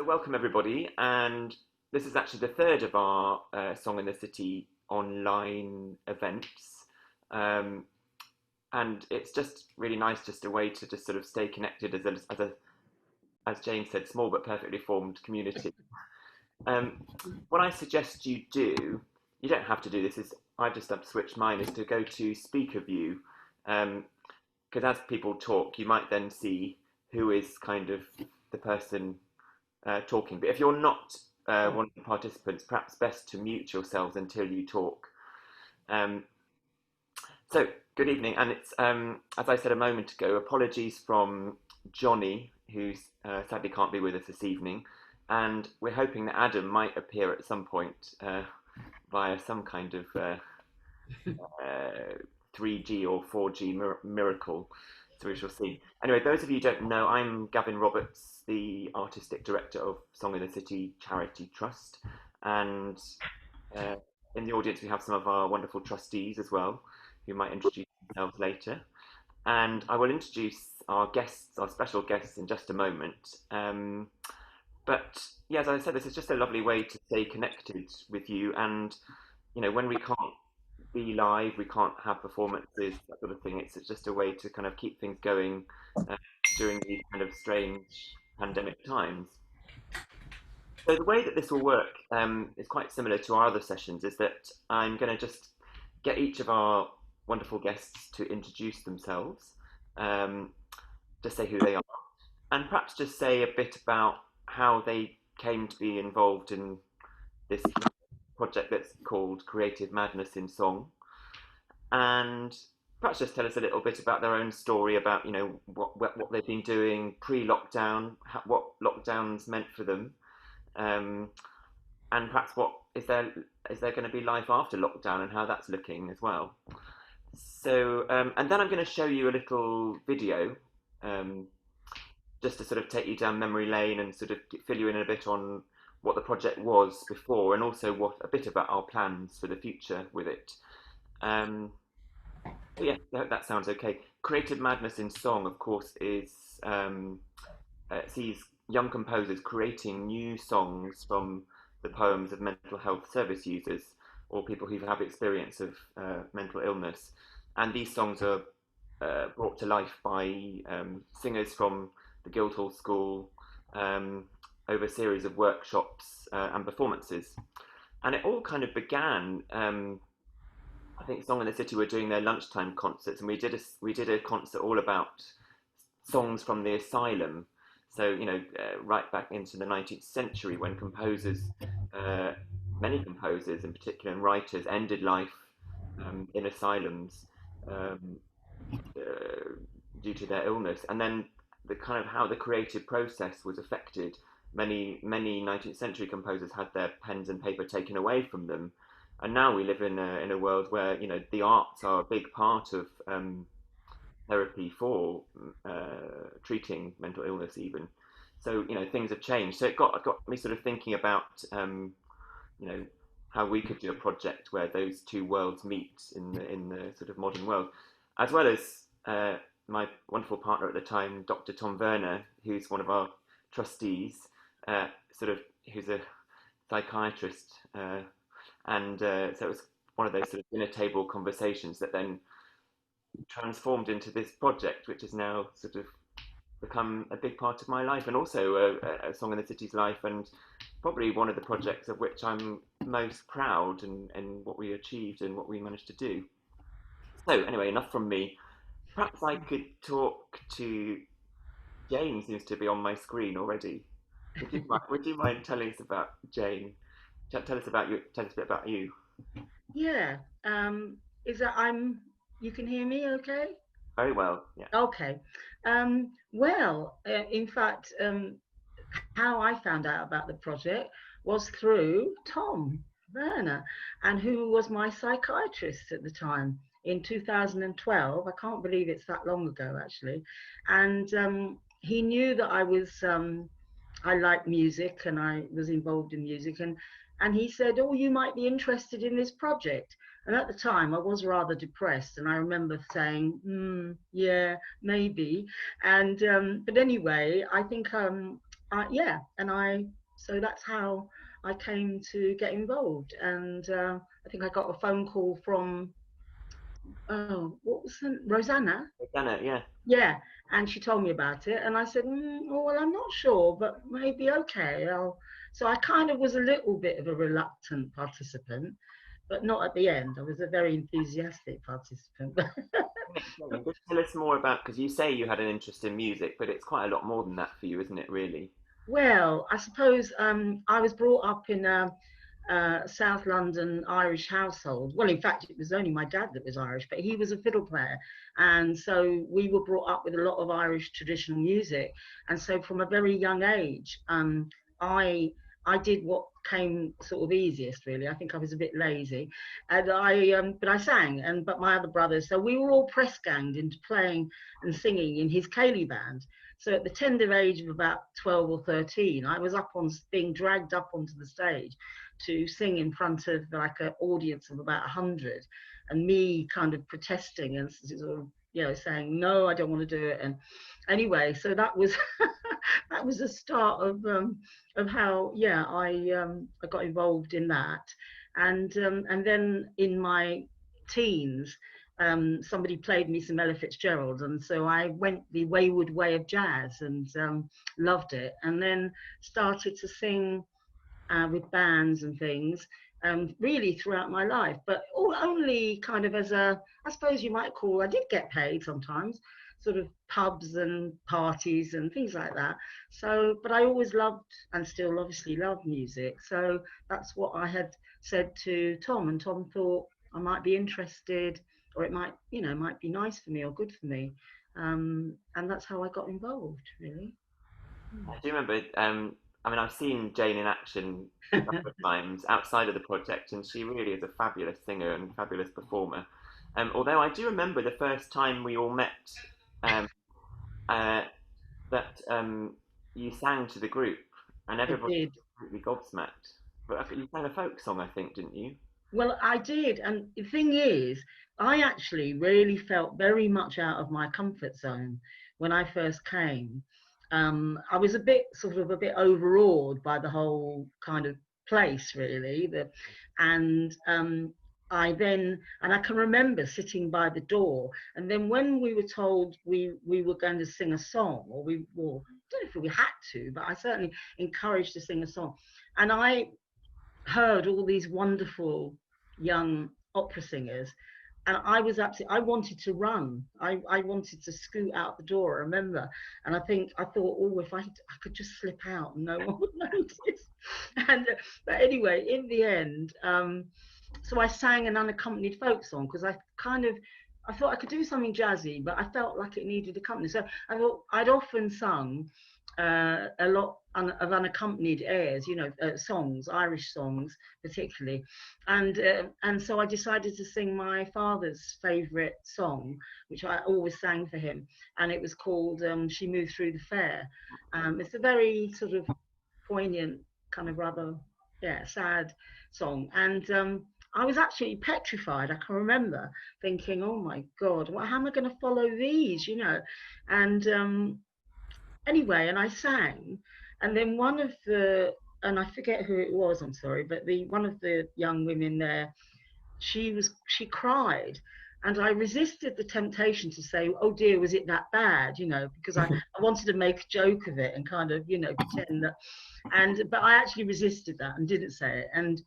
So welcome everybody, and this is actually the third of our Song in the City online events, um, and it's just really nice, just a way to just sort of stay connected as James said, small but perfectly formed community. Um, what I suggest you do, you don't have to do this, is I've just switched mine, is to go to speaker view, because as people talk, you might then see who is kind of the person talking. But if you're not one of the participants, perhaps best to mute yourselves until you talk. Um, so, good evening, and it's as I said a moment ago, apologies from Johnny, who sadly can't be with us this evening, and we're hoping that Adam might appear at some point via some kind of 3G or 4G miracle. So we shall see. Anyway, those of you who don't know, I'm Gavin Roberts, the artistic director of Song in the City Charity Trust, and uh, in the audience we have some of our wonderful trustees as well, who might introduce themselves later. And I will introduce our guests, our special guests, in just a moment. But yeah, as I said, this is just a lovely way to stay connected with you. And when we can't be live, we can't have performances, that sort of thing. It's just a way to kind of keep things going uh, during these kind of strange pandemic times. So the way that this will work is quite similar to our other sessions, is that I'm going to just get each of our wonderful guests to introduce themselves, um, just say who they are, and perhaps just say a bit about how they came to be involved in this project that's called Creative Madness in Song, and perhaps just tell us a little bit about their own story, about what they've been doing pre-lockdown, what lockdowns meant for them, um, and perhaps what is there going to be life after lockdown and how that's looking as well. So and then I'm going to show you a little video, um, just to sort of take you down memory lane and sort of fill you in a bit on what the project was before, and also what a bit about our plans for the future with it. Um, yeah, that sounds okay. Creative Madness in Song, of course, is sees young composers creating new songs from the poems of mental health service users or people who have experience of mental illness. And these songs are brought to life by singers from the Guildhall School over a series of workshops and performances. And it all kind of began. I think Song in the City were doing their lunchtime concerts, and we did a concert all about songs from the asylum. So right back into the 19th century, when composers, uh, many composers in particular, and writers ended life in asylums um, uh, due to their illness, and then the kind of how the creative process was affected. Many 19th century composers had their pens and paper taken away from them, and now we live in a world where the arts are a big part of therapy for treating mental illness even. So things have changed. So it got me sort of thinking about you know how we could do a project where those two worlds meet in the sort of modern world, as well as my wonderful partner at the time, Dr. Tom Werner, who's one of our trustees, sort of who's a psychiatrist, and so it was one of those sort of dinner table conversations that then transformed into this project, which has now sort of become a big part of my life, and also a Song in the City's life, and probably one of the projects of which I'm most proud, and what we achieved and what we managed to do. So anyway, enough from me. Perhaps I could talk to Jane, seems to be on my screen already. Would you mind telling us about Jane? Tell us about you. Tell us a bit about you. Yeah. Is that you can hear me okay? Very well. Yeah. Okay. Well, in fact, how I found out about the project was through Tom Werner, and who was my psychiatrist at the time in 2012. I can't believe it's that long ago, actually. And he knew that I liked music and I was involved in music, and he said, "Oh, you might be interested in this project." And at the time, I was rather depressed, and I remember saying, "Yeah, maybe." And but anyway, I think yeah, so that's how I came to get involved. And I think I got a phone call from, oh, what was her, Rosanna? Janet, yeah. Yeah, and she told me about it, and I said, oh, well, I'm not sure, but maybe okay. So I kind of was a little bit of a reluctant participant, but not at the end. I was a very enthusiastic participant. Just tell us more about, because you say you had an interest in music, but it's quite a lot more than that for you, isn't it, really? Well, I suppose I was brought up in a South London Irish household. Well, in fact, it was only my dad that was Irish, but he was a fiddle player. And so we were brought up with a lot of Irish traditional music. And so from a very young age, I I did what came sort of easiest, really. I think I was a bit lazy, and but I sang, and but my other brothers. So we were all press ganged into playing and singing in his Cayley band. So at the tender age of about 12 or 13, I was being dragged up onto the stage to sing in front of like an audience of about 100, and me kind of protesting and sort of, saying, no, I don't want to do it. And anyway, so that was that was the start of how, I got involved in that. And then in my teens, somebody played me some Ella Fitzgerald, and so I went the wayward way of jazz and loved it, and then started to sing with bands and things, really throughout my life, but only kind of as a, I suppose you might call, I did get paid sometimes, sort of pubs and parties and things like that. So, but I always loved and still obviously love music. So that's what I had said to Tom, and Tom thought I might be interested, or it might, might be nice for me or good for me. And that's how I got involved, really. I do remember, I mean, I've seen Jane in action a couple of times outside of the project, and she really is a fabulous singer and fabulous performer. Although I do remember the first time we all met, um, uh, that you sang to the group, and I everybody did. was completely gobsmacked. But you sang a folk song, I think, didn't you? Well, I did. And the thing is, I actually really felt very much out of my comfort zone when I first came. I was a bit overawed by the whole kind of place, really. And and I can remember sitting by the door. And then when we were told we were going to sing a song, I don't know if we had to, but I certainly encouraged to sing a song. And I heard all these wonderful young opera singers, and I wanted to run. I wanted to scoot out the door, I remember. And I thought, oh, if I could just slip out and no one would notice. And but anyway, in the end, so I sang an unaccompanied folk song because I thought I could do something jazzy, but I felt like it needed a company. So I thought I'd often sung a lot of unaccompanied airs, songs, Irish songs particularly, and so I decided to sing my father's favourite song, which I always sang for him, and it was called "She Moved Through the Fair." It's a very sort of poignant, kind of rather, yeah, sad song, and I was actually petrified. I can remember thinking, "Oh my God, how am I going to follow these?" And anyway, and I sang, and then and I forget who it was, I'm sorry, but the one of the young women there, she cried, and I resisted the temptation to say, oh dear, was it that bad, because I wanted to make a joke of it and kind of, pretend that, but I actually resisted that and didn't say it, and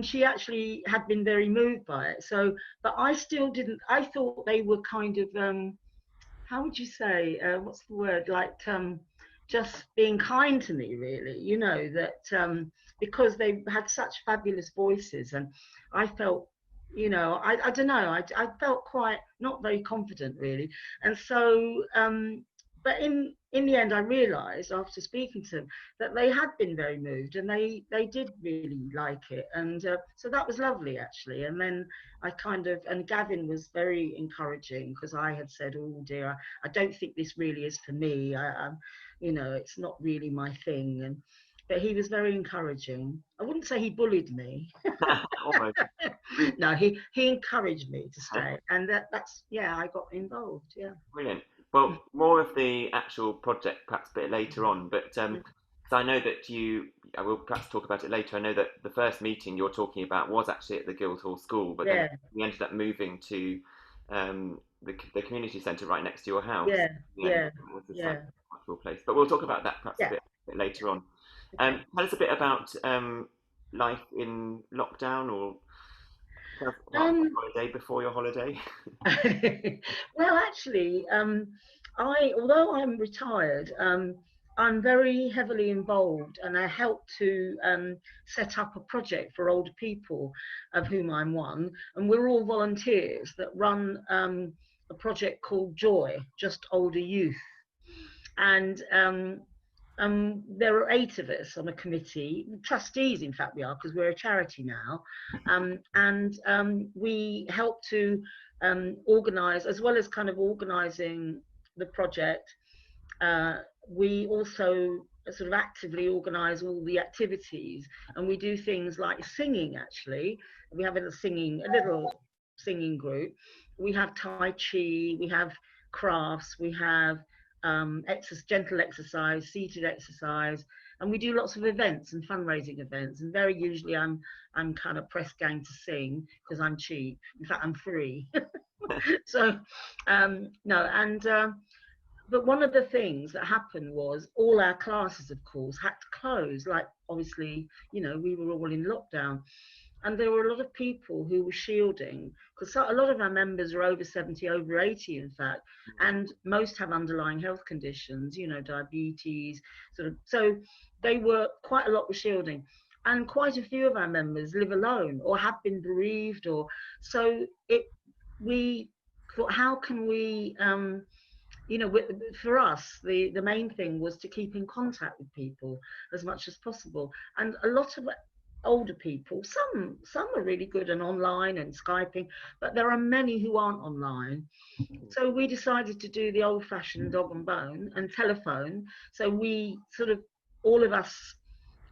she actually had been very moved by it. So, but I still didn't, I thought they were kind of how would you say, what's the word, like just being kind to me, really, that because they had such fabulous voices, and I felt, I don't know, I felt quite not very confident, really. And so but in the end I realized after speaking to them that they had been very moved, and they did really like it, and so that was lovely, actually. And then and Gavin was very encouraging, because I had said, oh dear, I don't think this really is for me. It's not really my thing. And but he was very encouraging. I wouldn't say he bullied me. Almost. No, he encouraged me to stay, and that's, yeah, I got involved. Yeah. Brilliant. Well, more of the actual project perhaps a bit later on, but So I know that I will perhaps talk about it later. I know that the first meeting you're talking about was actually at the Guildhall School, but then Yeah, we ended up moving to the community centre right next to your house. yeah, In the end, yeah, it was a slightly yeah, unusual place, but we'll talk about that perhaps yeah. a bit later on. Okay. Tell us a bit about life in lockdown, or tell us about your Um, holiday before your holiday. well, actually, although I'm retired, I'm very heavily involved, and I helped to set up a project for older people, of whom I'm one, and we're all volunteers that run a project called Joy, Just Older Youth, and there are 8 of us on a committee, trustees, in fact, we are, because we're a charity now, and we help to organise, as well as kind of organising the project. Uh, we also sort of actively organise all the activities, and we do things like singing. Actually, we have a little singing group. We have Tai Chi, we have crafts, we have gentle exercise, seated exercise, and we do lots of events and fundraising events. And very usually, I'm kind of press gang to sing because I'm cheap. In fact, I'm free. So no, and but one of the things that happened was all our classes, of course, had to close. Like, obviously, we were all in lockdown. And there were a lot of people who were shielding, because a lot of our members are over 70, over 80, in fact, and most have underlying health conditions, diabetes, sort of. So they were quite a lot were shielding. And quite a few of our members live alone or have been bereaved, or so we thought, how can we for us, the main thing was to keep in contact with people as much as possible. And a lot of older people, some are really good and online and Skyping, but there are many who aren't online. So we decided to do the old-fashioned dog and bone and telephone. So we sort of, all of us,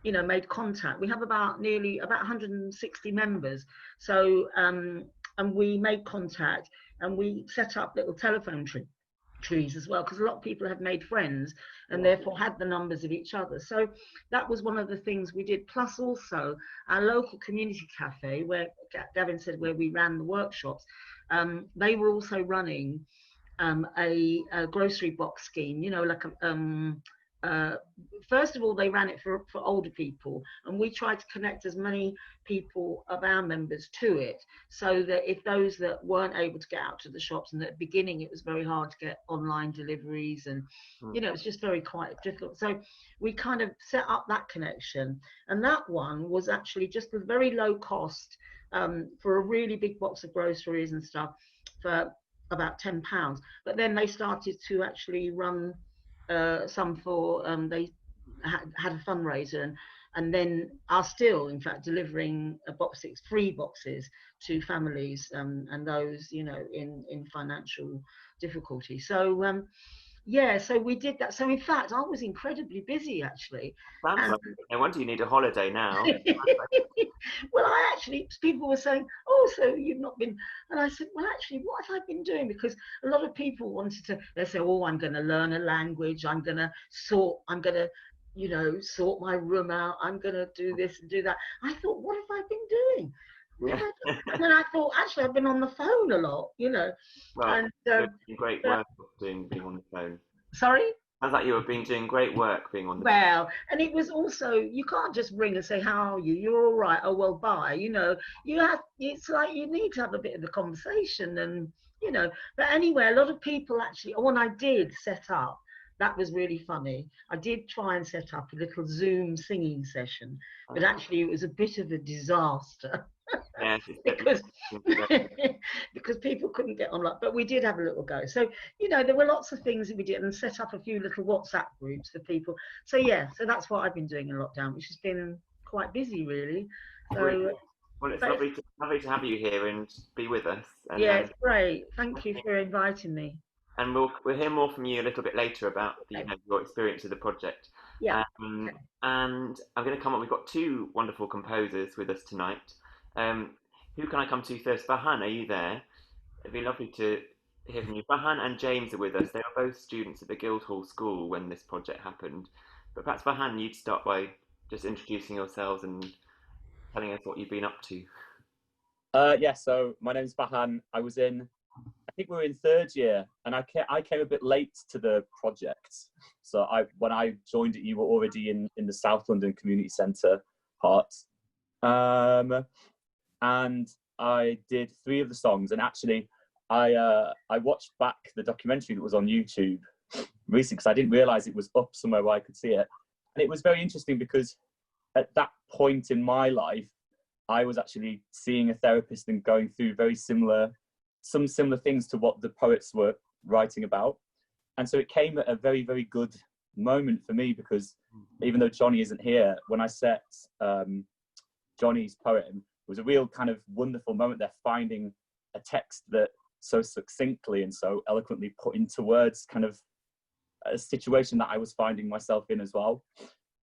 made contact. We have about 160 members. So and we made contact, and we set up little telephone trees as well, because a lot of people had made friends and Yeah. therefore had the numbers of each other. So that was one of the things we did. Plus also our local community cafe, where Gavin said where we ran the workshops, they were also running a grocery box scheme, like uh, first of all, they ran it for older people, and we tried to connect as many people of our members to it, so that if those that weren't able to get out to the shops, and at the beginning it was very hard to get online deliveries, and it was just very quite difficult. So we kind of set up that connection, and that one was actually just a very low cost for a really big box of groceries and stuff for about £10. But then they started to actually run some for they had a fundraiser, and then are still in fact delivering free boxes to families, and those in financial difficulty. So yeah, so we did that. So in fact, I was incredibly busy, actually. Sounds And like it. No wonder you need a holiday now. well, I actually, people were saying, oh, so you've not been, and I said, well, actually, what have I been doing? Because a lot of people wanted to, they say, oh, I'm going to learn a language, I'm going to sort my room out, I'm going to do this and do that. I thought, what have I been doing? What Yeah. have I done? And then I thought, actually, I've been on the phone a lot. Well, And you're doing great work being on the phone. sorry. Sounds like you have been doing great work being on the phone. Well, and it was also, you can't just ring and say, how are you? You're all right. Oh, well, bye. It's like you need to have a bit of a conversation, but anyway, a lot of people actually, when I did set up, that was really funny. I did try and set up a little Zoom singing session, but actually it was a bit of a disaster. Yes, because because people couldn't get online, but we did have a little go. So there were lots of things that we did, and set up a few little WhatsApp groups for people. So yeah, so that's what I've been doing in lockdown, which has been quite busy, really. So well, it's but lovely to have you here and be with us, yeah, it's great. Thank you for inviting me. and we'll hear more from you a little bit later about Okay. your experience of the project. Yeah. Um, Okay. and I'm going to come up. We've got two wonderful composers with us tonight. Um, who can I come to first? Fahan, are you there? It'd be lovely to hear from you. Fahan and James are with us. They were both students at the Guildhall School when this project happened. But perhaps Vahan, you'd start by just introducing yourselves and telling us what you've been up to. Yeah, so my name's Vahan. I think we were in third year, and I came a bit late to the project. So when I joined it, you were already in the South London Community Centre part. And I did 3 of the songs, and actually I watched back the documentary that was on YouTube recently because I didn't realise it was up somewhere where I could see it. And it was very interesting because at that point in my life, I was actually seeing a therapist and going through some similar things to what the poets were writing about. And so it came at a very, very good moment for me, because even though Johnny isn't here, when I set Johnny's poem, it was a real kind of wonderful moment there, finding a text that so succinctly and so eloquently put into words kind of a situation that I was finding myself in as well.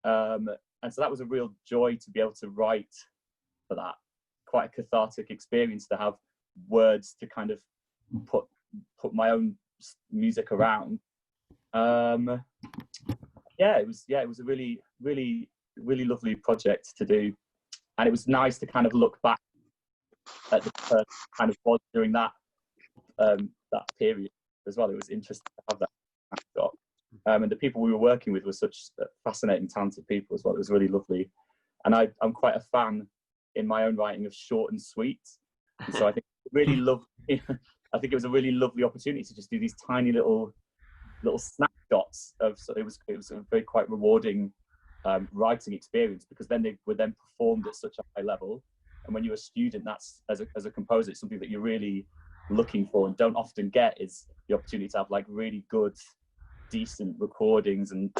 And so that was a real joy to be able to write for that. Quite a cathartic experience to have words to kind of put my own music around. It was a really, really, really lovely project to do, and it was nice to kind of look back at the kind of was during that period as well. It was interesting to have that snapshot. And the people we were working with were such fascinating, talented people as well. It was really lovely, and I'm quite a fan in my own writing of short and sweet. And so I think I think it was a really lovely opportunity to just do these tiny little snapshots of. So it was a very quite rewarding writing experience, because then they were then performed at such a high level. And when you're a student, that's as a composer, it's something that you're really looking for and don't often get, is the opportunity to have like really good, decent recordings and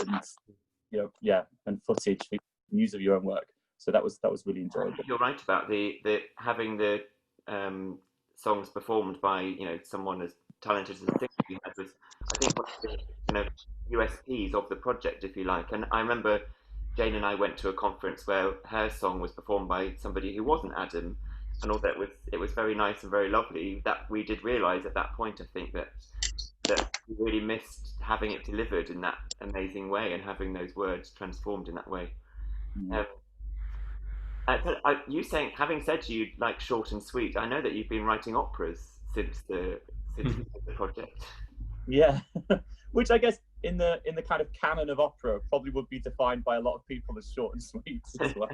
footage for use of your own work. So that was really enjoyable. You're right about the having the songs performed by someone as talented as Singer you had was, I think, one of the USPs of the project, if you like. And I remember Jane and I went to a conference where her song was performed by somebody who wasn't Adam, and although it was very nice and very lovely, that we did realise at that point, I think, that we really missed having it delivered in that amazing way and having those words transformed in that way. You saying, having said you like short and sweet, I know that you've been writing operas since the project. Yeah, which I guess in the kind of canon of opera probably would be defined by a lot of people as short and sweet as well.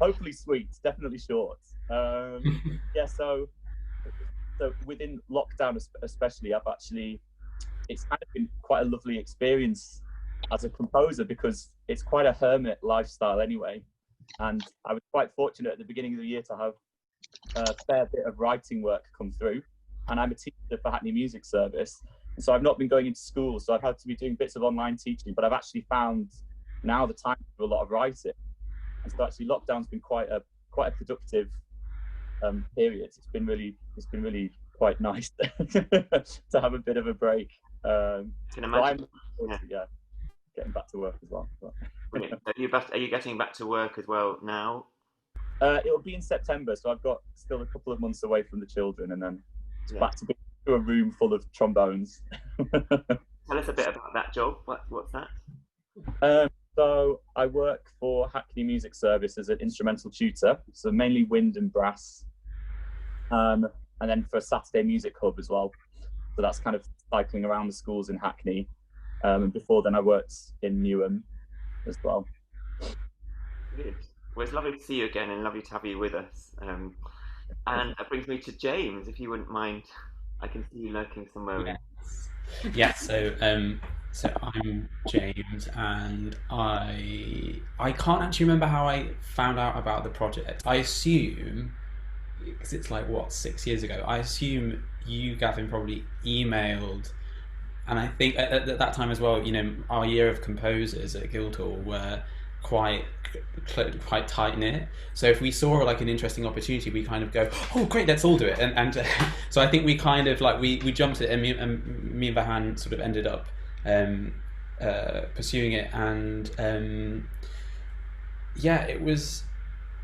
Hopefully sweet, definitely short. So within lockdown especially, it's kind of been quite a lovely experience as a composer, because it's quite a hermit lifestyle anyway. And I was quite fortunate at the beginning of the year to have a fair bit of writing work come through. And I'm a teacher for Hackney Music Service. And so I've not been going into school, so I've had to be doing bits of online teaching, but I've actually found now the time to do a lot of writing. And so actually lockdown's been quite a productive period. It's been really quite nice to have a bit of a break. Can imagine. Getting back to work as well. Brilliant. Are you getting back to work as well now? It'll be in September, so I've got still a couple of months away from the children, and then back to a room full of trombones. Tell us a bit about that job. What's that? So I work for Hackney Music Service as an instrumental tutor, so mainly wind and brass, and then for a Saturday music hub as well. So that's kind of cycling around the schools in Hackney. And before then I worked in Newham as well. Good. Well, it's lovely to see you again and lovely to have you with us. And that brings me to James, if you wouldn't mind. I can see you lurking somewhere. Yes. So I'm James, and I can't actually remember how I found out about the project. I assume, because it's like 6 years ago, I assume you, Gavin, probably emailed. And I think at that time as well, our year of composers at Guildhall were quite tight knit. So if we saw like an interesting opportunity, we kind of go, "Oh, great, let's all do it." And so I think we kind of like we jumped at it, and me and Vahan sort of ended up pursuing it. And it was,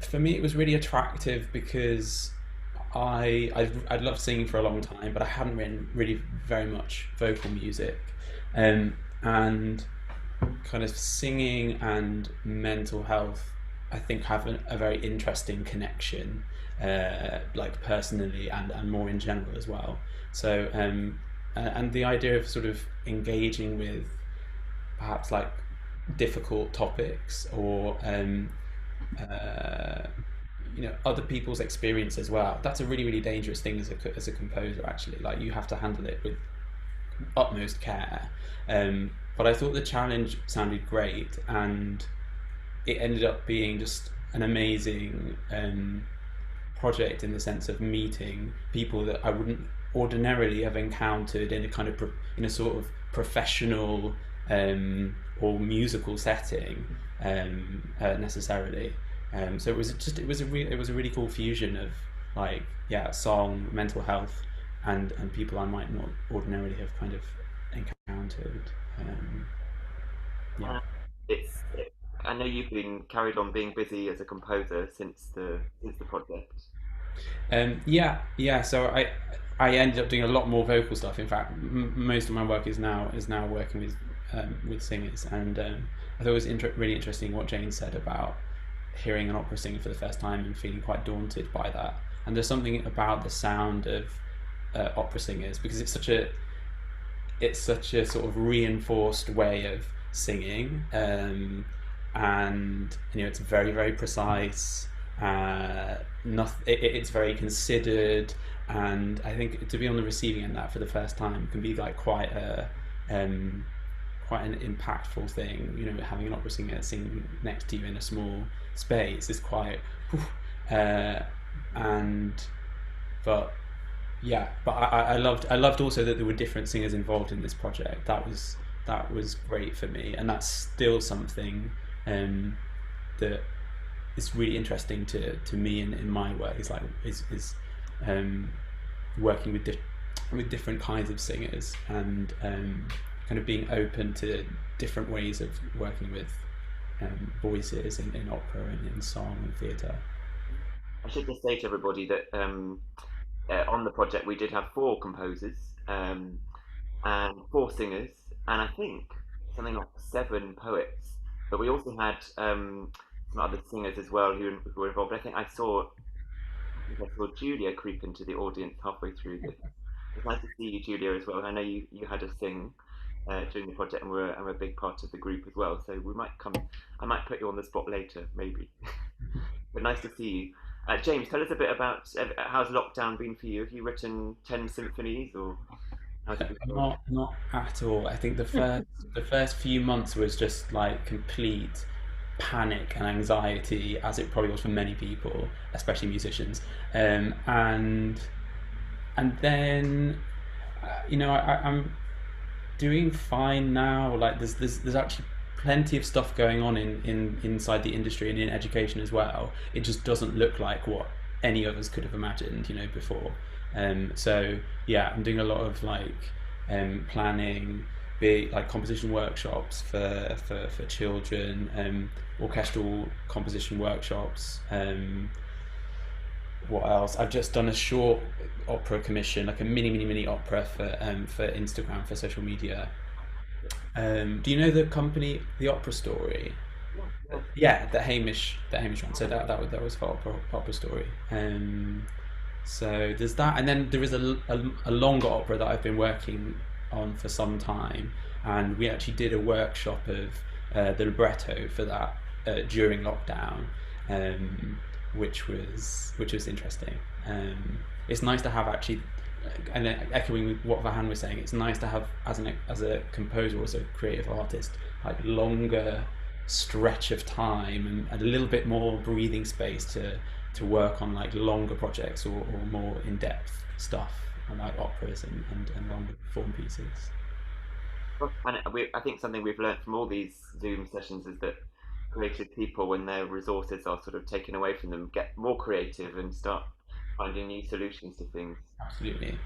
for me, it was really attractive because I'd loved singing for a long time, but I hadn't written really very much vocal music, and kind of singing and mental health, I think, have a very interesting connection, like personally and more in general as well. So, and the idea of sort of engaging with perhaps like difficult topics or uh, other people's experience as well. That's a really dangerous thing as a composer. Actually, like you have to handle it with utmost care. But I thought the challenge sounded great, and it ended up being just an amazing project in the sense of meeting people that I wouldn't ordinarily have encountered in a kind of in a sort of professional or musical setting necessarily. So it was a really cool fusion of like song, mental health, and people I might not ordinarily have kind of encountered. Yeah. It's. I know you've been carried on being busy as a composer since the project. Yeah. So I ended up doing a lot more vocal stuff. In fact, most of my work is now working with singers, and I thought it was really interesting what Jane said about hearing an opera singer for the first time and feeling quite daunted by that. And there's something about the sound of opera singers, because it's such a sort of reinforced way of singing, and it's very precise. It's very considered, and I think to be on the receiving end of that for the first time can be like quite an impactful thing. Having an opera singer sing next to you in a small space is quite but I loved also that there were different singers involved in this project. That was great for me, and that's still something that is really interesting to me in my work. Is working with different kinds of singers, and kind of being open to different ways of working with voices in opera and in song and theatre. I should just say to everybody that on the project we did have 4 composers, and 4 singers, and I think something like 7 poets. But we also had some other singers as well who were involved. I think I saw Julia creep into the audience halfway through this. It's nice to see you, Julia, as well. I know you had a sing during the project, and we're a big part of the group as well. So we might come. I might put you on the spot later, maybe. But nice to see you. James, tell us a bit about how's lockdown been for you? Have you written 10 symphonies, or how's it been going? Not at all. I think the first few months was just like complete panic and anxiety, as it probably was for many people, especially musicians. And then I'm doing fine now. Like there's actually plenty of stuff going on in inside the industry and in education as well. It just doesn't look like what any of us could have imagined, before. So yeah, I'm doing a lot of like planning, big like composition workshops for children, orchestral composition workshops. What else? I've just done a short opera commission, like a mini opera for Instagram, for social media. Do you know the company, The Opera Story? Yeah, Yeah, the Hamish one. So that was for opera Story. So there's that, and then there is a longer opera that I've been working on for some time, and we actually did a workshop of the libretto for that during lockdown, which was interesting. It's nice to have actually, and then echoing what Vahan was saying, it's nice to have as a composer or as a creative artist, like longer stretch of time and a little bit more breathing space to work on like longer projects or more in-depth stuff, like operas and longer form pieces. and I think something we've learned from all these Zoom sessions is that creative people, when their resources are sort of taken away from them, get more creative and start finding new solutions to things. Absolutely.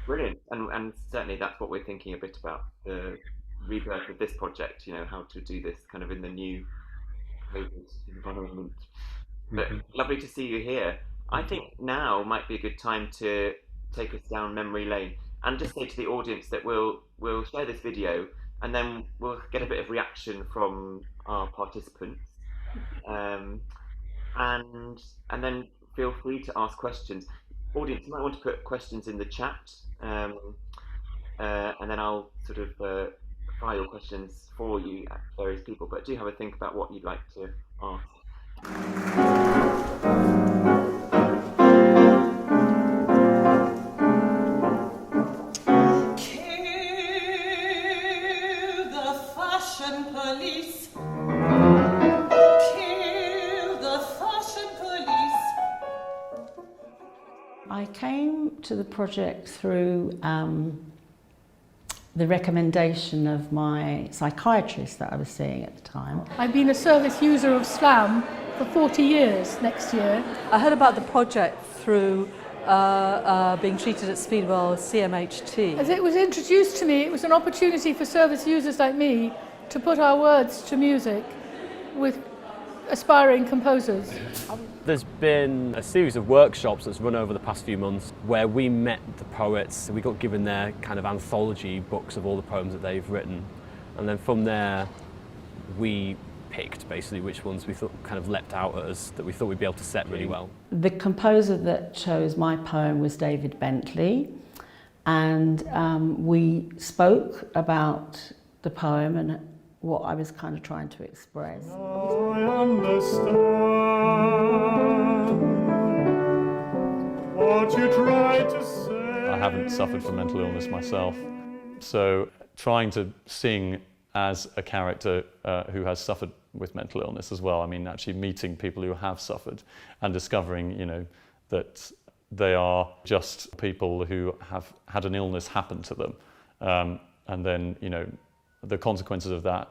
Brilliant, and certainly that's what we're thinking a bit about, the rebirth of this project. How to do this kind of in the new COVID environment. But Mm-hmm. lovely to see you here. I think now might be a good time to take us down memory lane, and just say to the audience that we'll share this video, and then we'll get a bit of reaction from our participants, um, and then feel free to ask questions. Audience, you might want to put questions in the chat, and then I'll sort of fire your questions for you at various people. But do have a think about what you'd like to ask. Kill the fashion police. Kill the fashion police. I came to the project through the recommendation of my psychiatrist that I was seeing at the time. I've been a service user of Slam for 40 years next year. I heard about the project through being treated at Speedwell CMHT. As it was introduced to me, it was an opportunity for service users like me to put our words to music with aspiring composers. There's been a series of workshops that's run over the past few months where we met the poets. We got given their kind of anthology books of all the poems that they've written, and then from there we picked basically which ones we thought kind of leapt out at us that we thought we'd be able to set really well. The composer that chose my poem was David Bentley, and we spoke about the poem and what I was kind of trying to express. I understand what you tried to say. I haven't suffered from mental illness myself, so trying to sing as a character who has suffered with mental illness as well. I mean, actually meeting people who have suffered and discovering, you know, that they are just people who have had an illness happen to them, and then, you know, the consequences of that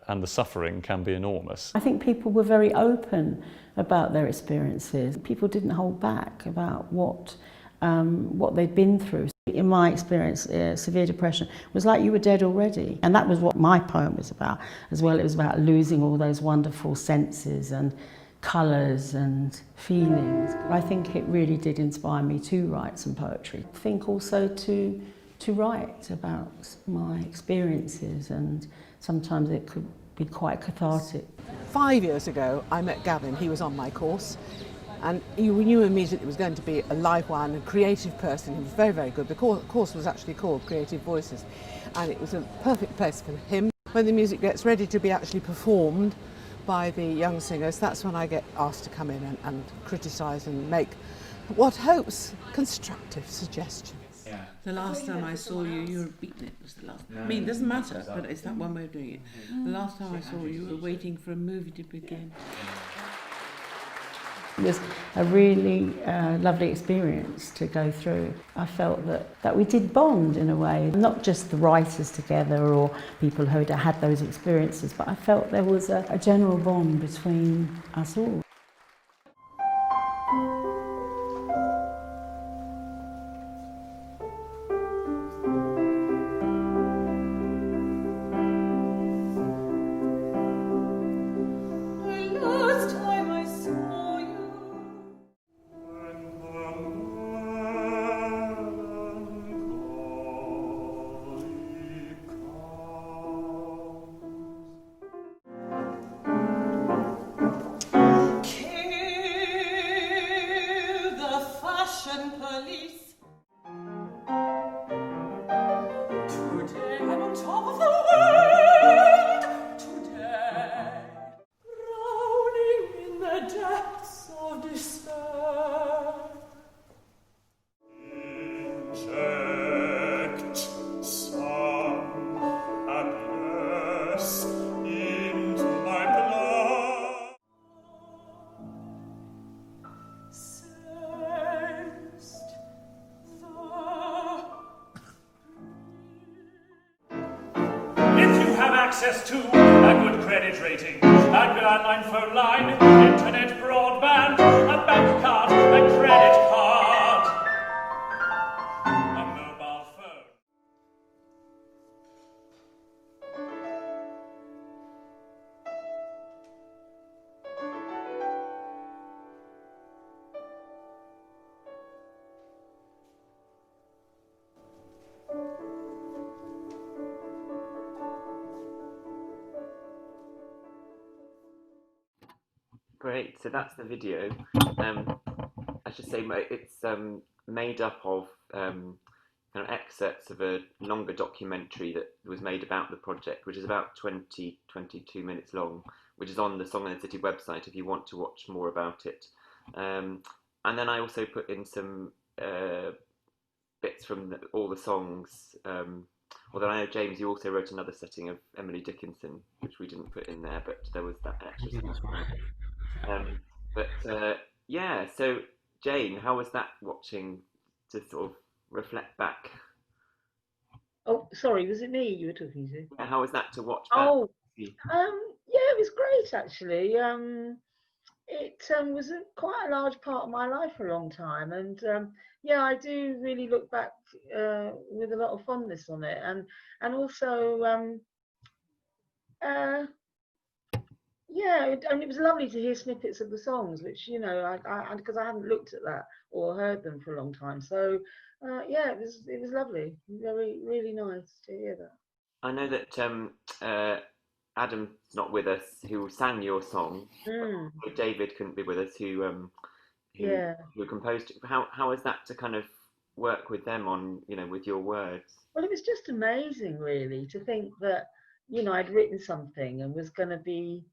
and the suffering can be enormous. I think people were very open about their experiences. People didn't hold back about what they'd been through. In my experience, severe depression was like you were dead already. And that was what my poem was about as well. It was about losing all those wonderful senses and colours and feelings. I think it really did inspire me to write some poetry. I think also to write about my experiences, and sometimes it could be quite cathartic. 5 years ago, I met Gavin. He was on my course, and we knew immediately it was going to be a live one, a creative person. He was very, very good. The course was actually called Creative Voices, and it was a perfect place for him. When the music gets ready to be actually performed by the young singers, that's when I get asked to come in and criticise and make what hopes constructive suggestions. The last time I saw you, you were beaten. It was the last. I mean, it doesn't matter, but it's that one way of doing it. The last time I saw you, you were waiting for a movie to begin. It was a really lovely experience to go through. I felt that we did bond in a way, not just the writers together or people who had those experiences, but I felt there was a general bond between us all. Access to a good credit rating, a good online phone line, internet broadband, a bank card, a credit card, a mobile phone. Great. So that's the video. I should say it's made up of kind of excerpts of a longer documentary that was made about the project, which is about 22 minutes long, which is on the Song in the City website if you want to watch more about it. And then I also put in some bits from all the songs. Although I know, James, you also wrote another setting of Emily Dickinson, which we didn't put in there, but there was that extra song. But yeah, so Jane, how was that watching to sort of reflect back? Oh, sorry, was it me you were talking to? Yeah, how was that to watch back? Oh, yeah, it was great actually. It was quite a large part of my life for a long time, and yeah, I do really look back with a lot of fondness on it, and also yeah, and it was lovely to hear snippets of the songs, which I because I hadn't looked at that or heard them for a long time. So yeah, it was lovely, really nice to hear that. I know that Adam's not with us, who sang your song. David couldn't be with us, who composed it. How was that to kind of work with them on, with your words? Well, it was just amazing, really, to think that I'd written something and was going to be,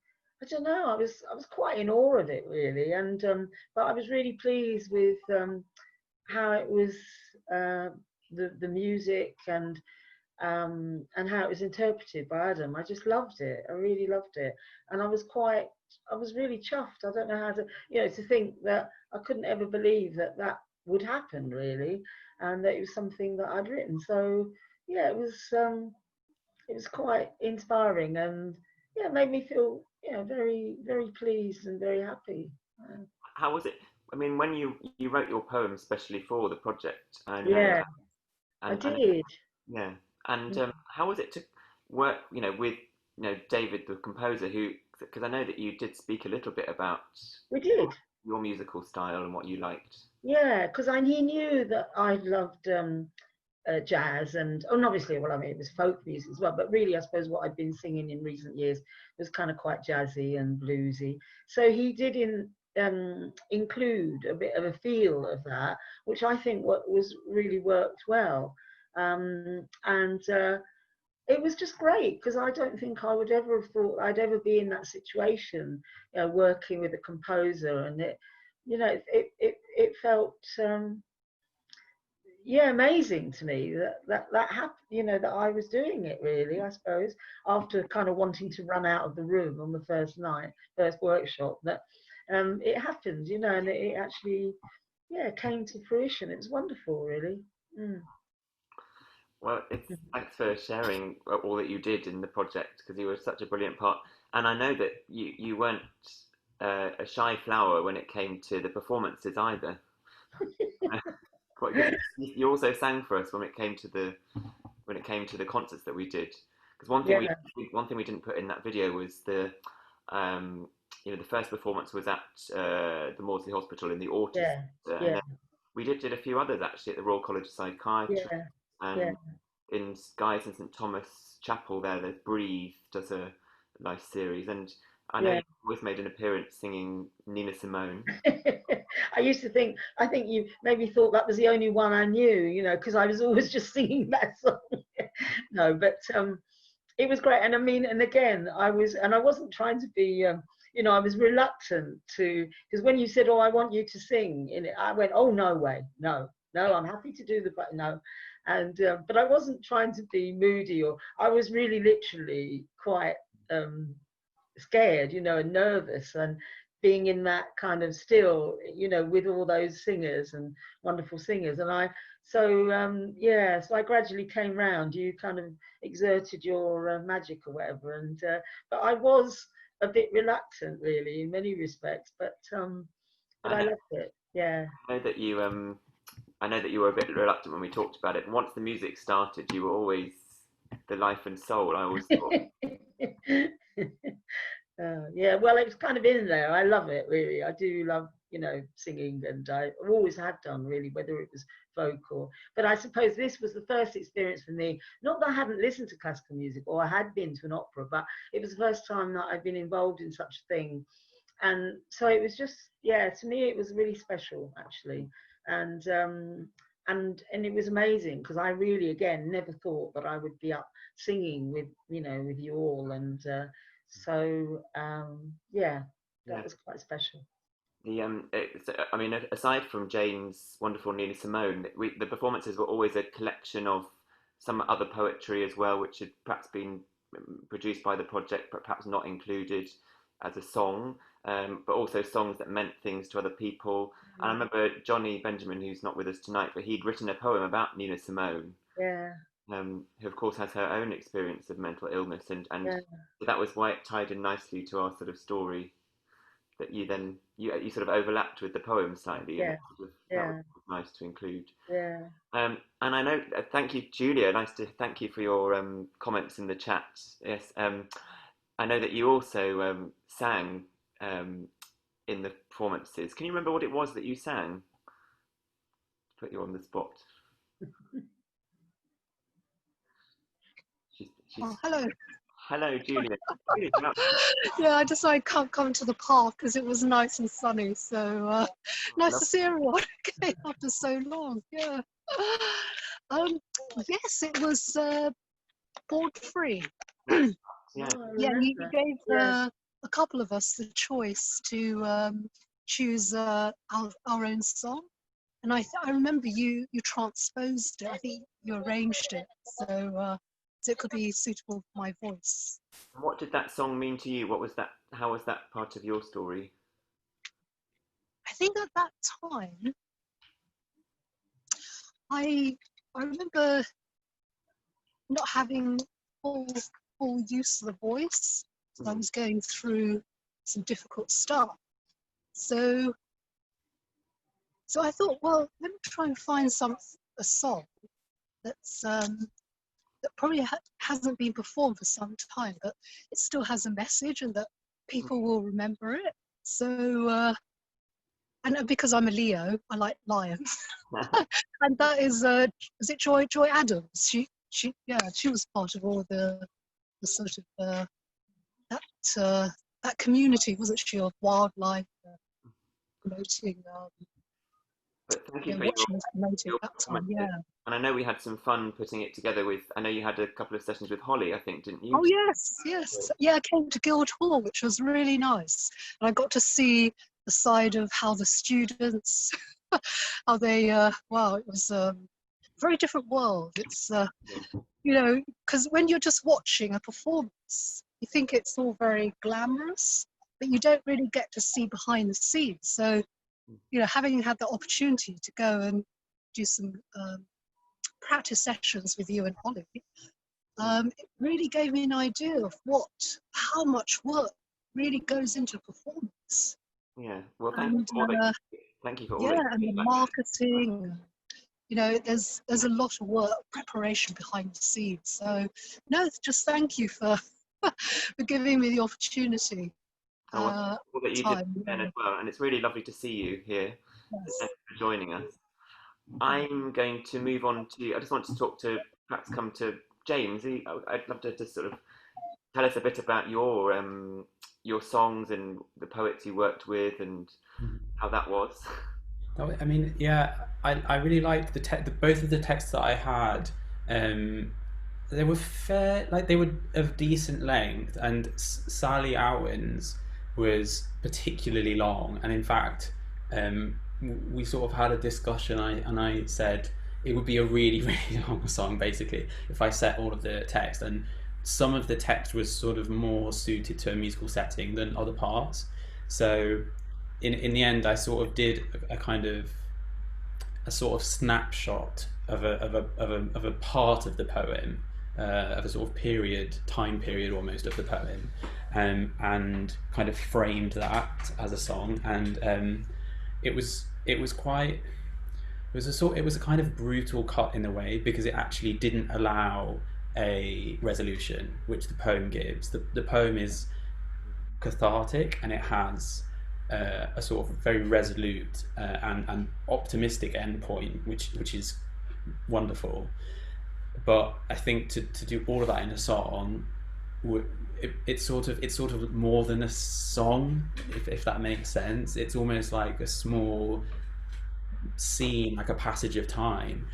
I don't know, I was quite in awe of it, really, and but I was really pleased with how it was, the music and how it was interpreted by Adam. I just loved it. I really loved it, and I was really chuffed. I don't know how to, to think that I couldn't ever believe that would happen, really, and that it was something that I'd written. So yeah, it was quite inspiring, and yeah, it made me feel very, very pleased and very happy. How was it? I mean, when you wrote your poem especially for the project, I did. Yeah. And how was it to work, with David, the composer, who, because I know that you did speak a little bit about your musical style and what you liked. Yeah, because he knew that I loved jazz and obviously, well, I mean, it was folk music as well, but really, I suppose what I'd been singing in recent years was kind of quite jazzy and bluesy. So he did include a bit of a feel of that, which I think was really worked well. And it was just great, because I don't think I would ever have thought I'd ever be in that situation, working with a composer, and it felt amazing to me that happened, that I was doing it, really, I suppose, after kind of wanting to run out of the room on the first workshop, that it happened, and it actually came to fruition. It was wonderful, really. Well, thanks for sharing all that you did in the project, because you were such a brilliant part. And I know that you weren't a shy flower when it came to the performances either. Quite good. You also sang for us when it came to the concerts that we did. Because one thing we didn't put in that video was the first performance was at the Maudsley Hospital in the autumn. And we did a few others actually at the Royal College of Psychiatry. And in Guy's and St Thomas Chapel there's Breathe does a nice series, and I know you always made an appearance singing Nina Simone. I used to think, I think you maybe thought that was the only one I knew, because I was always just singing that song. No, but it was great. And I mean, and again, I wasn't trying to be, I was reluctant to, because when you said, oh, I want you to sing in it, I went, oh, no way, no, I'm happy to do but no. And but I wasn't trying to be moody, or I was really literally quite scared, and nervous, and being in that kind of still, with all those singers and wonderful singers. And so I gradually came round. You kind of exerted your magic or whatever, and but I was a bit reluctant, really, in many respects, but I loved it. Yeah. I know that you were a bit reluctant when we talked about it. Once the music started, you were always the life and soul, I always thought. Yeah, well, it's kind of in there. I love it, really. I do love, singing, and I always have done, really, whether it was folk but I suppose this was the first experience for me. Not that I hadn't listened to classical music or I had been to an opera, but it was the first time that I'd been involved in such a thing. and so it was just, yeah, to me it was really special actually, and it was amazing because I really, again, never thought that I would be up singing with, you know, with you all, and yeah, that was quite special. I mean, aside from Jane's wonderful Nina Simone, the performances were always a collection of some other poetry as well, which had perhaps been produced by the project, but perhaps not included as a song, but also songs that meant things to other people. And I remember Johnny Benjamin, who's not with us tonight, but he'd written a poem about Nina Simone. Yeah. Who of course has her own experience of mental illness, and that was why it tied in nicely to our sort of story. That you then you sort of overlapped with the poem slightly, Yeah. and that was nice to include. Yeah. And I know, thank you, Julia. Nice to thank you for your comments in the chat. Yes, I know that you also sang in the performances. Can you remember what it was that you sang? To put you on the spot. Oh, hello. Hello, Julia. Yeah, I decided I can't come to the park because it was nice and sunny. So nice to see everyone again after so long. Yeah. Yes, it was board free. Yeah, you gave a couple of us the choice to choose our own song, and I remember you transposed it. I think you arranged it so it could be suitable for my voice. What did that song mean to you? What was that? How was that part of your story? I think at that time, I remember not having full use of the voice. So I was going through some difficult stuff. So I thought, well, let me try and find a song that's that probably hasn't been performed for some time, but it still has a message and that people will remember it. So, and because I'm a Leo, I like lions. And that is it Joy Adams? She was part of all the sort of that community, wasn't she, of wildlife promoting. But thank you for your performance. And I know we had some fun putting it together with, I know you had a couple of sessions with Holly, I think, didn't you? Oh, yes. Yeah, I came to Guildhall, which was really nice. And I got to see the side of how the students, how they, wow, it was a very different world. It's, you know, because when you're just watching a performance, you think it's all very glamorous, but you don't really get to see behind the scenes. So, you know, having had the opportunity to go and do some practice sessions with you and Holly, it really gave me an idea of how much work really goes into performance. Yeah, well, thank you for all yeah, and the marketing. You know, there's a lot of work, preparation behind the scenes. So, no, just thank you for for giving me the opportunity. Well, that you did then as well, and it's really lovely to see you here. Yes. Thanks for joining us. I'm going to move on to. I just want to perhaps come to James. I'd love to just sort of tell us a bit about your songs and the poets you worked with and how that was. I mean, yeah, I really liked both of the texts that I had. They were they were of decent length, and Sally Owen's was particularly long, and in fact we sort of had a discussion, and I said it would be a really, really long song basically if I set all of the text, and some of the text was sort of more suited to a musical setting than other parts. So in the end I sort of did a sort of snapshot of a part of the poem, of a sort of time period almost of the poem, and kind of framed that as a song, and it was a kind of brutal cut in a way, because it actually didn't allow a resolution, which the poem gives. The poem is cathartic, and it has a sort of very resolute and optimistic endpoint, which is wonderful. But I think to do all of that in a song, it's sort of more than a song, if that makes sense. It's almost like a small scene, like a passage of time.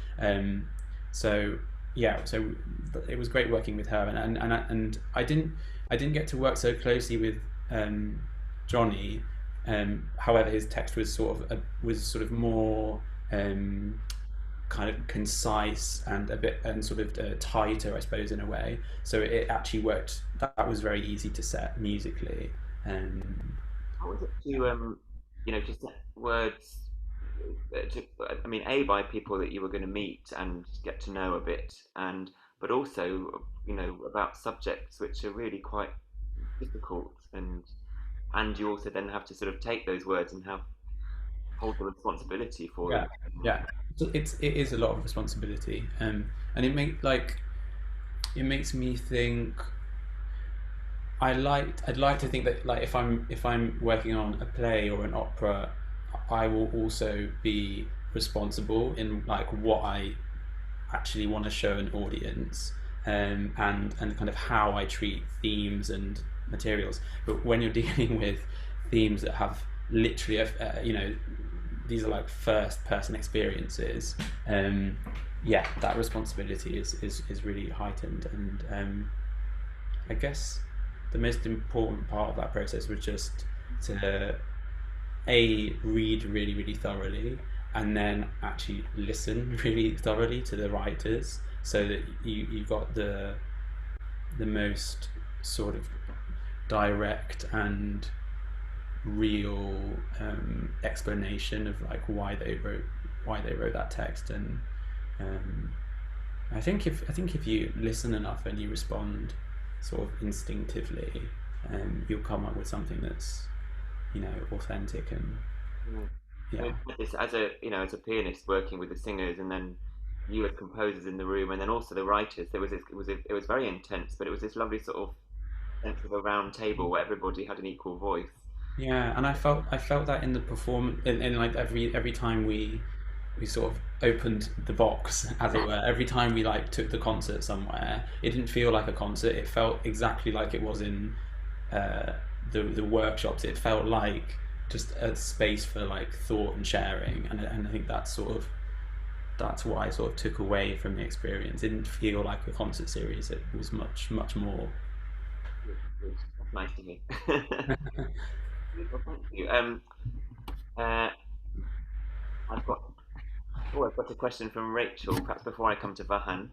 So yeah, so it was great working with her, and I didn't get to work so closely with Johnny. However, his text was sort of more kind of concise and a bit and sort of tighter, I suppose, in a way. So it actually worked. That was very easy to set musically. How was it to to set words I mean, A, by people that you were going to meet and get to know a bit, and but also, about subjects which are really quite difficult, and you also then have to sort of take those words and hold the responsibility for Yeah, them. yeah. So it is a lot of responsibility, and it makes me think. I'd like to think that, like, if I'm working on a play or an opera, I will also be responsible in like what I actually want to show an audience, and kind of how I treat themes and materials. But when you're dealing with themes that have literally these are like first person experiences, yeah, that responsibility is really heightened. And I guess the most important part of that process was just to read really, really thoroughly, and then actually listen really thoroughly to the writers, so that you got the most sort of direct and real explanation of like why they wrote that text. And I think if you listen enough and you respond sort of instinctively, you'll come up with something that's authentic. And yeah, This as a pianist working with the singers, and then you as composers in the room, and then also the writers. It was very intense, but it was this lovely sort of sense of a round table where everybody had an equal voice. yeah. And I felt that in the performance, in like every time we sort of opened the box, as it were. Every time we like took the concert somewhere, it didn't feel like a concert. It felt exactly like it was in the workshops. It felt like just a space for like thought and sharing, and I think that's what I sort of took away from the experience. It didn't feel like a concert series. It was much more. That's nice to hear. Well, thank you. I've got I've got a question from Rachel, perhaps before I come to Vahan.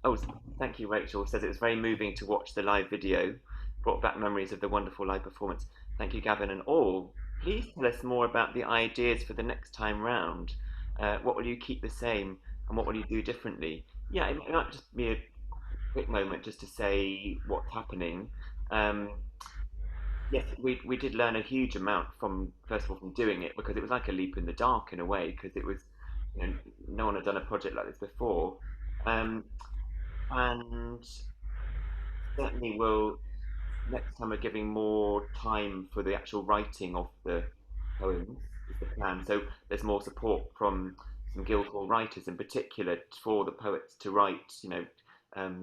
Oh, thank you, Rachel. Says it was very moving to watch the live video, brought back memories of the wonderful live performance. Thank you, Gavin and all. Please tell us more about the ideas for the next time round. What will you keep the same, and what will you do differently? Yeah, it might just be a quick moment just to say what's happening. Um, yes, we did learn a huge amount from, first of all, from doing it, because it was like a leap in the dark in a way, because it was, no one had done a project like this before. And certainly will, next time we're giving more time for the actual writing of the poems is the plan. So there's more support from some Guildhall writers in particular for the poets to write,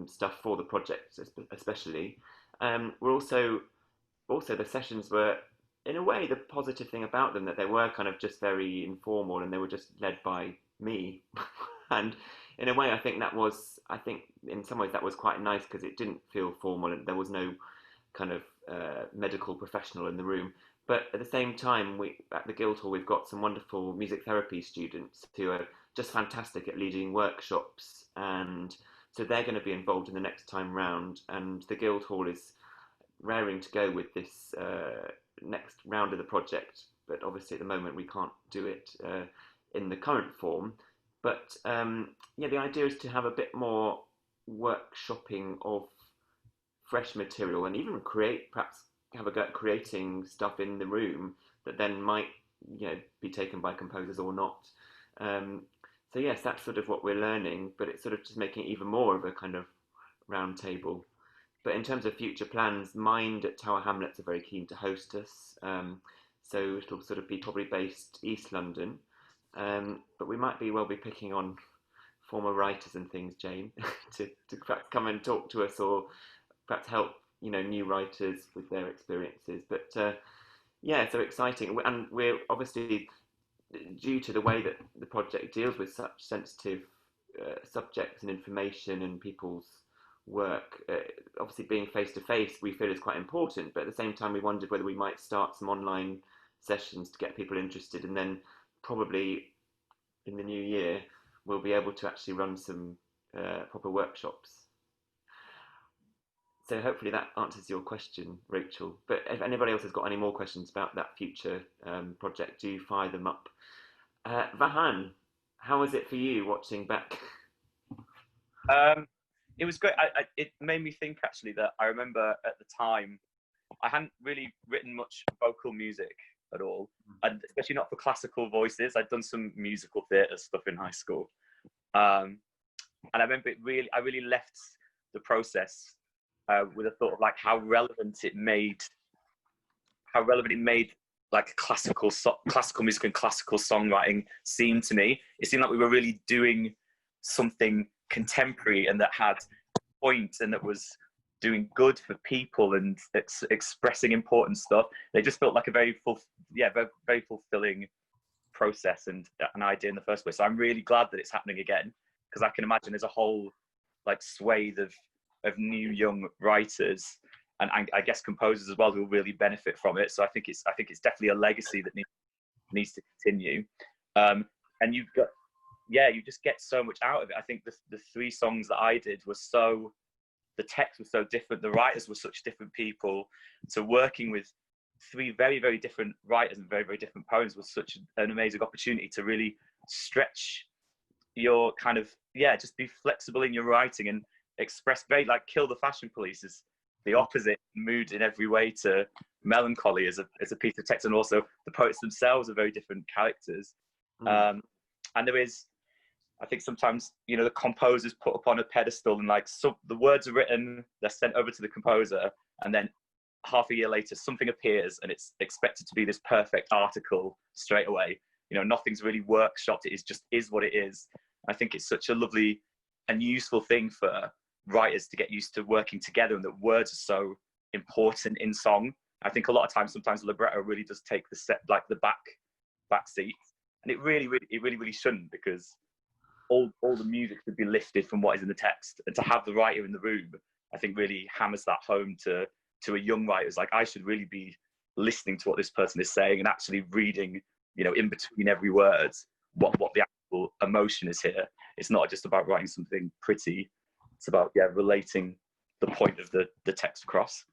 stuff for the project, especially. We're also the sessions were, in a way, the positive thing about them, that they were kind of just very informal, and they were just led by me. And in a way, I think in some ways that was quite nice, because it didn't feel formal and there was no kind of medical professional in the room. But at the same time, we at the Guildhall, we've got some wonderful music therapy students who are just fantastic at leading workshops, and so they're going to be involved in the next time round. And the Guildhall is raring to go with this next round of the project, but obviously at the moment we can't do it in the current form. But yeah, the idea is to have a bit more workshopping of fresh material, and even perhaps have a go at creating stuff in the room that then might be taken by composers or not. So yes, that's sort of what we're learning, but it's sort of just making it even more of a kind of round table. But in terms of future plans, Mind at Tower Hamlets are very keen to host us. So it'll sort of be probably based East London. But we might be picking on former writers and things, Jane, to perhaps come and talk to us, or perhaps help new writers with their experiences. But yeah, so exciting, and we're obviously, due to the way that the project deals with such sensitive subjects and information and people's work, obviously being face to face we feel is quite important, but at the same time we wondered whether we might start some online sessions to get people interested, and then probably in the new year we'll be able to actually run some proper workshops. So hopefully that answers your question, Rachel. But if anybody else has got any more questions about that future project, do fire them up. Vahan, how was it for you watching back? It was great. It made me think, actually, that I remember at the time I hadn't really written much vocal music at all, and especially not for classical voices. I'd done some musical theatre stuff in high school, and I remember I really left the process with a thought of like how relevant it made like classical music and classical songwriting seemed to me. It seemed like we were really doing something contemporary and that had point and that was doing good for people and expressing important stuff. They just felt like a very fulfilling process and an idea in the first place. So I'm really glad that it's happening again, because I can imagine there's a whole like swathe of new young writers and I guess composers as well who will really benefit from it. So I think it's definitely a legacy that needs to continue. And you just get so much out of it. I think the 3 songs that I did the text was so different, the writers were such different people. So working with 3 very, very different writers and very, very different poems was such an amazing opportunity to really stretch your kind of, just be flexible in your writing and express very, like Kill the Fashion Police is the opposite mood in every way to Melancholy as a piece of text, and also the poets themselves are very different characters. And there is, I think sometimes, the composer's put up on a pedestal and like the words are written, they're sent over to the composer, and then half a year later something appears and it's expected to be this perfect article straight away. Nothing's really workshopped, it is what it is. I think it's such a lovely and useful thing for writers to get used to working together, and that words are so important in song. I think a lot of times, sometimes libretto really does take the back seat, and it really shouldn't, because all the music should be lifted from what is in the text, and to have the writer in the room, I think really hammers that home to a young writer. It's like, I should really be listening to what this person is saying and actually reading, in between every word, what the actual emotion is here. It's not just about writing something pretty. It's about relating the point of the text across.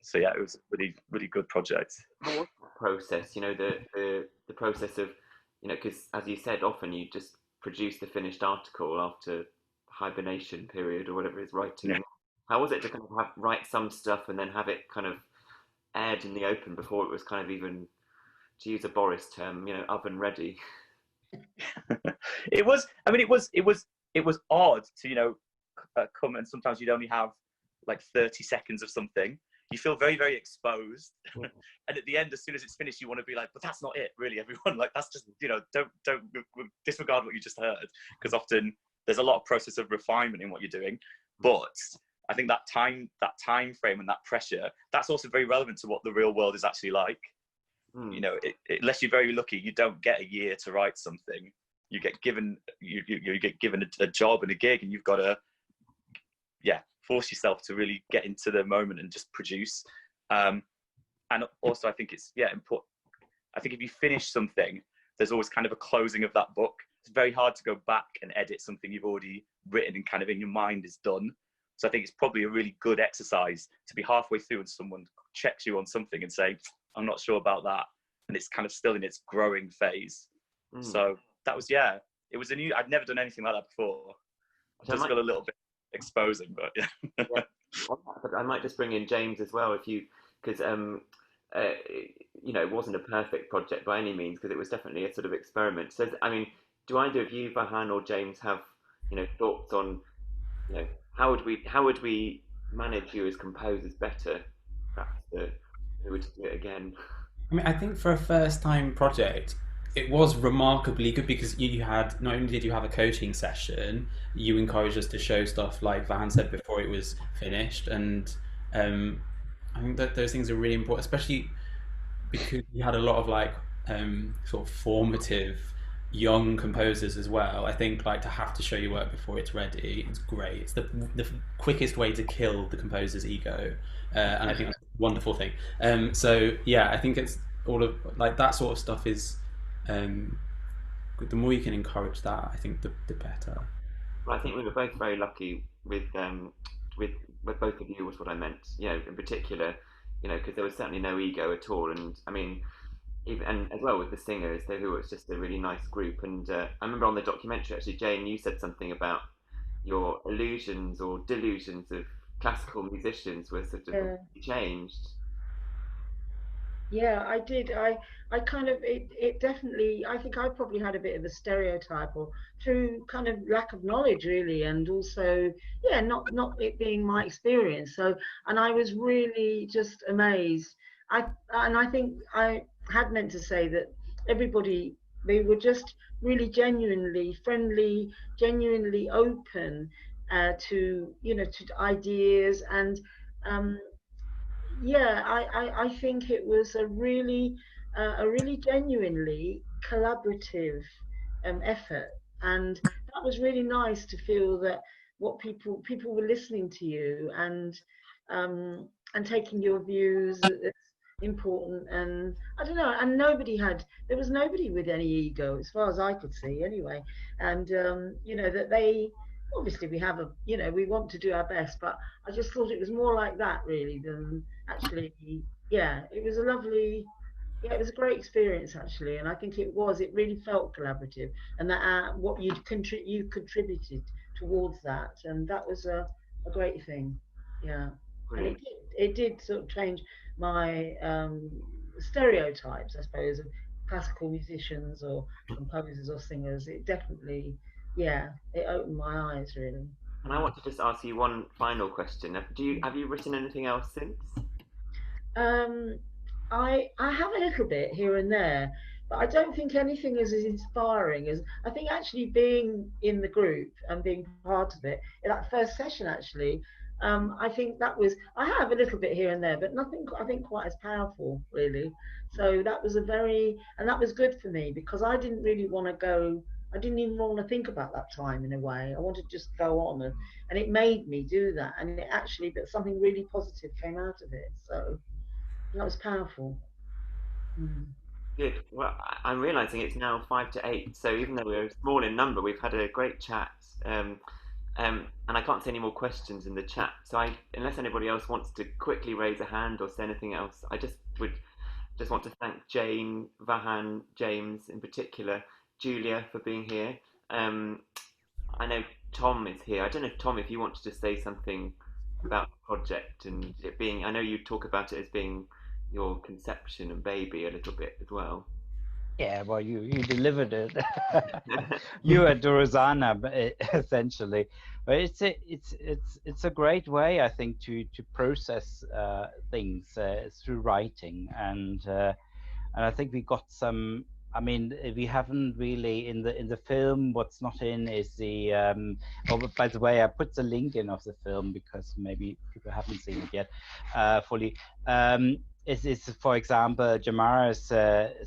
So it was a really, really good project. What was that process? The process of, because as you said, often you just produce the finished article after hibernation period or whatever it is, writing. Yeah. How was it to kind of write some stuff and then have it kind of aired in the open before it was kind of even, to use a Boris term, oven ready? It was odd to come, and sometimes you'd only have like 30 seconds of something. You feel very, very exposed. And at the end, as soon as it's finished, you want to be like, but that's not it, really, everyone. Like, that's just, don't disregard what you just heard, because often there's a lot of process of refinement in what you're doing. But I think that time frame and that pressure, that's also very relevant to what the real world is actually like. Unless you're very lucky, you don't get a year to write something. You get given a job and a gig, and you've got to force yourself to really get into the moment and just produce. And also I think it's important. I think if you finish something, there's always kind of a closing of that book. It's very hard to go back and edit something you've already written and kind of in your mind is done. So I think it's probably a really good exercise to be halfway through and someone checks you on something and say, I'm not sure about that, and it's kind of still in its growing phase. So that was it was I'd never done anything like that before. So just got a little bit exposing, but But I might just bring in James as well, because it wasn't a perfect project by any means, because it was definitely a sort of experiment. So do either of you, Vahan or James, have thoughts on how would we manage you as composers better, perhaps, if we were to do it again? I think for a first-time project, it was remarkably good, because you had, not only did you have a coaching session, you encouraged us to show stuff, like Vahan said, before it was finished, and I think that those things are really important, especially because you had a lot of like sort of formative young composers as well. I think like to have to show your work before it's ready, it's great. It's the quickest way to kill the composer's ego, and I think that's a wonderful thing. So yeah, I think it's all of like that sort of stuff is. The more you can encourage that, I think the better. Well, I think we were both very lucky with both of you was what I meant. You know, in particular, you know, because there was certainly no ego at all, and I mean, even and as well with the singers, they who was just a really nice group. And I remember on the documentary actually, Jane, you said something about your illusions or delusions of classical musicians were sort of changed. Yeah, I did. I kind of it definitely. I think I probably had a bit of a stereotype, or through kind of lack of knowledge, really, and also yeah, not it being my experience. So, and I was really just amazed. I think I had meant to say that everybody, they were just really genuinely friendly, genuinely open to, you know, to ideas. And yeah, I think it was a really genuinely collaborative effort, and that was really nice to feel that what people were listening to you, and taking your views as important. And I don't know, and there was nobody with any ego as far as I could see anyway. And you know, that they obviously, we have a, you know, we want to do our best, but I just thought it was more like that really than actually. Yeah, it was a lovely, yeah, it was a great experience actually. And I think it really felt collaborative, and that what you contributed towards that, and that was a great thing. Yeah. Brilliant. And it did sort of change my stereotypes, I suppose, of classical musicians or composers or singers. It definitely, yeah, it opened my eyes really. And I want to just ask you one final question. Have you written anything else since? I have a little bit here and there, but I don't think anything is as inspiring as, I think actually being in the group and being part of it in that first session actually. I think that was, I have a little bit here and there, but nothing I think quite as powerful really. So that was and that was good for me, because I didn't really want to go, I didn't even want to think about that time in a way. I wanted to just go on, and it made me do that, and it actually, but something really positive came out of it. So that was powerful. Good. Well, I'm realizing it's now 5 to 8, so even though we're small in number, we've had a great chat. And I can't see any more questions in the chat. So unless anybody else wants to quickly raise a hand or say anything else, I just want to thank Jane, Vahan, James in particular, Julia for being here. I know Tom is here. I don't know if Tom, if you wanted to say something about the project and it being, I know you talk about it as being your conception and baby a little bit as well. Yeah, well, you delivered it. You and Rosanna, essentially. But it's a great way, I think, to process things through writing, and I think we got some. I mean, we haven't really in the film. What's not in is the. Oh, by the way, I put the link in of the film because maybe people haven't seen it yet fully. Is for example, Jamara's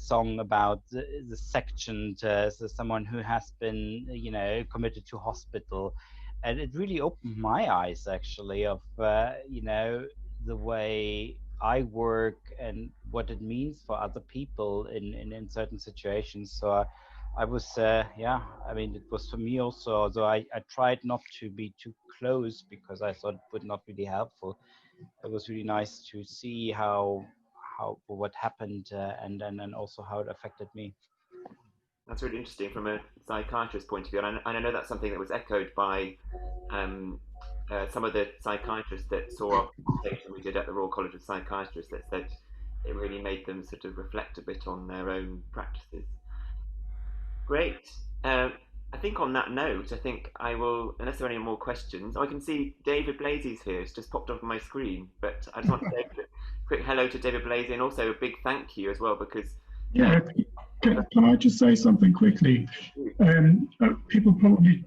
song about the sectioned, so someone who has been, you know, committed to hospital, and it really opened my eyes actually of, you know, the way I work and what it means for other people in certain situations. So I was, yeah, I mean, it was for me also, although I tried not to be too close because I thought it would not be helpful. It was really nice to see how what happened and then also how it affected me. That's really interesting from a psychiatrist's point of view, and I know that's something that was echoed by some of the psychiatrists that saw our presentation we did at the Royal College of Psychiatrists, that said it really made them sort of reflect a bit on their own practices. Great. I think on that note, I think I will, unless there are any more questions, I can see David Blazey's here. It's just popped up on my screen, but I just want to say a quick hello to David Blazey, and also a big thank you as well, because... Yeah, can I just say something quickly? People probably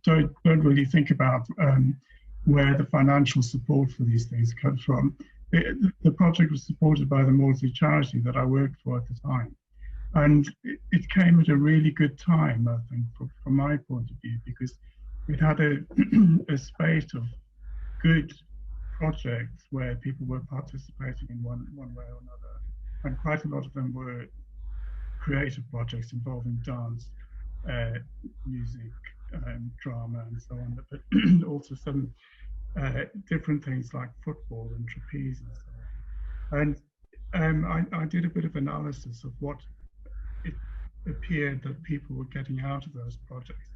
don't really think about where the financial support for these things comes from. the project was supported by the Maudsley charity that I worked for at the time. And it came at a really good time, I think, from my point of view, because we'd had a spate of good projects where people were participating in one way or another. And quite a lot of them were creative projects involving dance, music, drama, and so on, but also some different things like football and trapeze and so on. And I did a bit of analysis of what it appeared that people were getting out of those projects.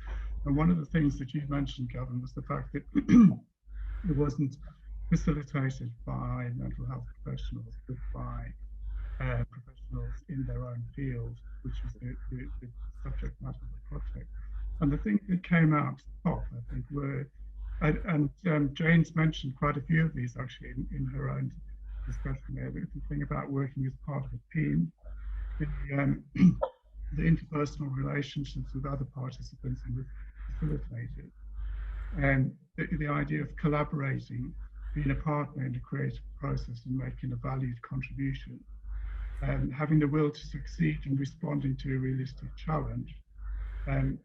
And one of the things that you mentioned, Gavin, was the fact that it wasn't facilitated by mental health professionals, but by professionals in their own field, which was the subject matter of the project. And the things that came out top, I think, were, and Jane's mentioned quite a few of these actually in her own discussion there. The thing about working as part of a team, the interpersonal relationships with other participants and with facilitators, and the idea of collaborating, being a partner in the creative process and making a valued contribution, and having the will to succeed in responding to a realistic challenge, and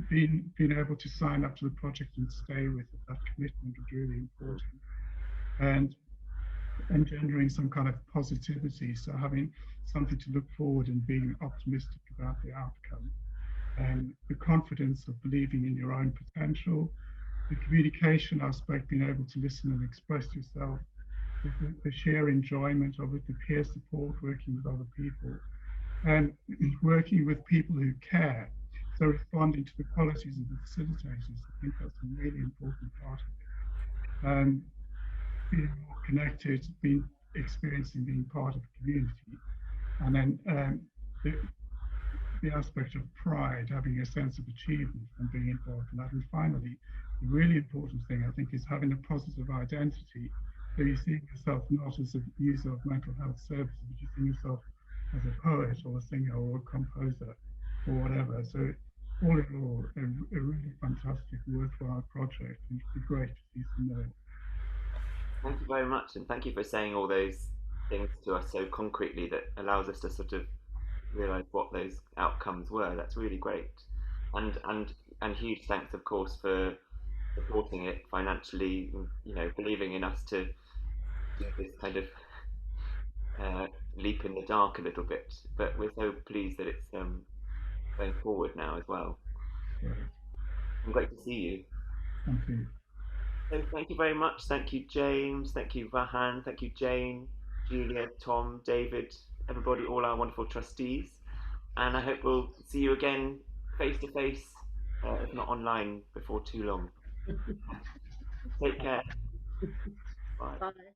being able to sign up to the project and stay with it, that commitment is really important, and engendering some kind of positivity, so having something to look forward and being optimistic about the outcome, and the confidence of believing in your own potential, the communication aspect, being able to listen and express yourself, the sheer enjoyment of it, the peer support, working with other people, and working with people who care. So responding to the qualities of the facilitators, I think that's a really important part of it. Being more connected, experiencing being part of a community, and then the aspect of pride, having a sense of achievement and being involved in that. And finally, the really important thing, I think, is having a positive identity. So you see yourself not as a user of mental health services, but you see yourself as a poet or a singer or a composer or whatever. So all in all, a really fantastic, worthwhile project, and it'd be great to see some more. Thank you very much, and thank you for saying all those things to us so concretely that allows us to sort of realise what those outcomes were. That's really great, and huge thanks, of course, for supporting it financially. You know, believing in us to do this kind of leap in the dark a little bit. But we're so pleased that it's going forward now as well. Right. And great to see you. Thank you. So thank you very much. Thank you, James. Thank you, Vahan. Thank you, Jane, Julia, Tom, David, everybody, all our wonderful trustees. And I hope we'll see you again face to face, if not online, before too long. Take care. Bye. Bye.